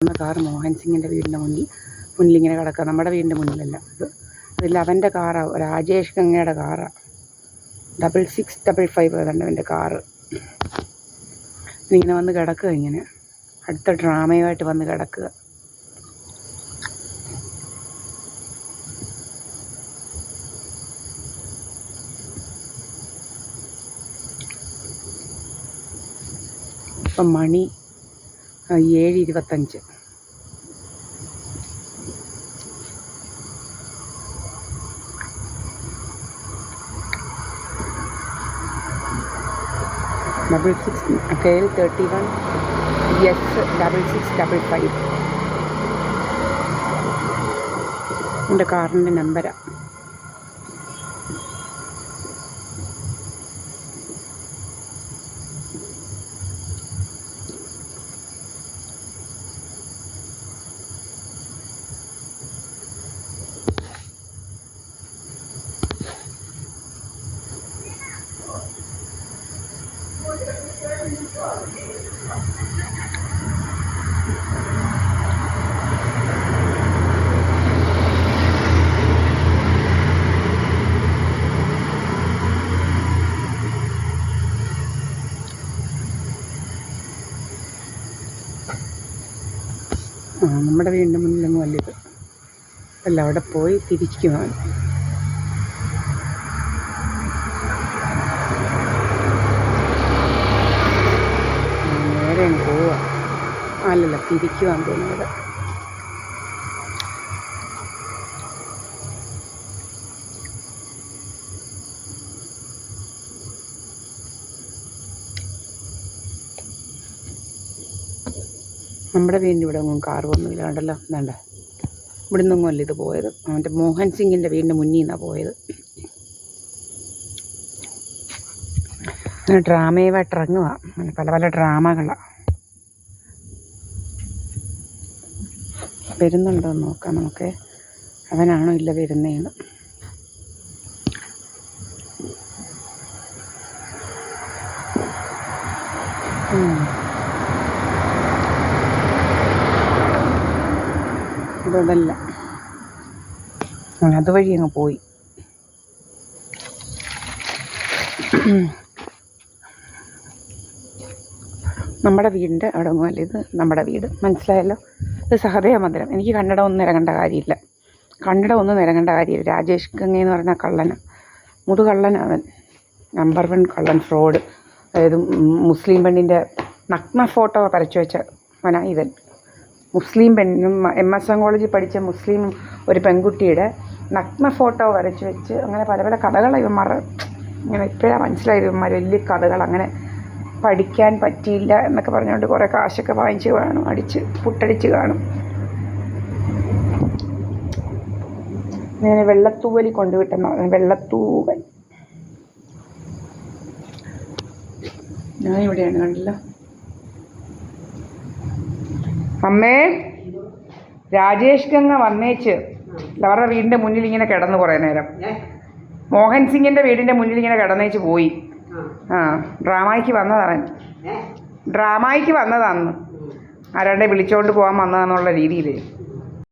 Car Mohan സിംഗിൻ്റെ വീടിൻ്റെ മുന്നിലിങ്ങനെ കിടക്കുക. നമ്മുടെ വീടിൻ്റെ മുന്നിലല്ല ഇതിൽ അവൻ്റെ കാറാണ്, രാജേഷ് ഗംഗയുടെ കാറാണ്. 6655 ഏതാണ്ട് അവൻ്റെ കാറ്. ഇങ്ങനെ വന്ന് കിടക്കുക, ഇങ്ങനെ അടുത്ത ഡ്രാമയുമായിട്ട് വന്ന് കിടക്കുക. ഇപ്പം മണി 7:25. KL31 S6655 എൻ്റെ കാറിൻ്റെ നമ്പരാണ്. നമ്മുടെ വീടിൻ്റെ മുന്നിലൊന്നും വലുത് അല്ല, അവിടെ പോയി തിരിക്കുവാൻ. നേരെ പോവുക, അല്ലല്ല തിരിക്കുവാൻ തോന്നുന്നത്. നമ്മുടെ വീടിൻ്റെ ഇവിടെ ഒന്നും കാർ ഒന്നുമില്ല, കണ്ടല്ലോ. എന്താണ്ട് ഇവിടെ നിന്നൊന്നും അല്ല ഇത് പോയത്, അവൻ്റെ മോഹൻ സിംഗിൻ്റെ വീടിൻ്റെ മുന്നിൽ നിന്നാണ് പോയത്. ഡ്രാമയുമായിട്ട് ഇറങ്ങുക, അങ്ങനെ പല പല ഡ്രാമകളാണ്. വരുന്നുണ്ടോ എന്ന് നോക്കാം നമുക്ക്, അവനാണോ ഇല്ല വരുന്നതെന്ന്. ഇതല്ല, അതുവഴി അങ്ങ് പോയി. നമ്മുടെ വീടിൻ്റെ അവിടെ ഒന്നുമല്ല, ഇത് നമ്മുടെ വീട്, മനസ്സിലായല്ലോ. ഇത് സഹദയ മന്ദിരം. എനിക്ക് കന്നഡ ഒന്നും ഇറങ്ങേണ്ട കാര്യമില്ല, രാജേഷ് ഗംഗ എന്ന് പറഞ്ഞ കള്ളന്, മുതുകള്ളനവൻ, നമ്പർ 1 കള്ളൻ, ഫ്രോഡ്. അതായത് മുസ്ലിം പെണ്ണിൻ്റെ നഗ്ന ഫോട്ടോ വരച്ചു വെച്ച അവനാ ഇവൻ. മുസ്ലിം പെണ്ണിനും MSN കോളേജിൽ പഠിച്ച മുസ്ലിം ഒരു പെൺകുട്ടിയുടെ നഗ്ന ഫോട്ടോ വരച്ചു വെച്ച് അങ്ങനെ പല പല കഥകൾ ഇവന്മാർ, ഇങ്ങനെ ഇപ്പോഴാണ് മനസ്സിലായത് ഇവന്മാർ വലിയ കഥകൾ. അങ്ങനെ പഠിക്കാൻ പറ്റിയില്ല എന്നൊക്കെ പറഞ്ഞുകൊണ്ട് കുറേ കാശൊക്കെ വാങ്ങിച്ച് കാണും, പുട്ടടിച്ച് കാണും. ഇങ്ങനെ വെള്ളത്തൂവലി കൊണ്ടുവിട്ടെന്നോ, വെള്ളത്തൂവൽ. ഞാനിവിടെയാണ്, കണ്ടില്ല. അമ്മേ, രാജേഷ് ഗംഗ വന്നേച്ച് അവരുടെ വീടിൻ്റെ മുന്നിൽ ഇങ്ങനെ കിടന്നു കുറേ നേരം. മോഹൻ സിംഗിൻ്റെ വീടിൻ്റെ മുന്നിൽ ഇങ്ങനെ കിടന്നേച്ച് പോയി. ഡ്രാമയ്ക്ക് വന്നതാണ്, ആരാണ്ടെ വിളിച്ചോണ്ട് പോകാൻ വന്നതാന്നുള്ള രീതിയിൽ.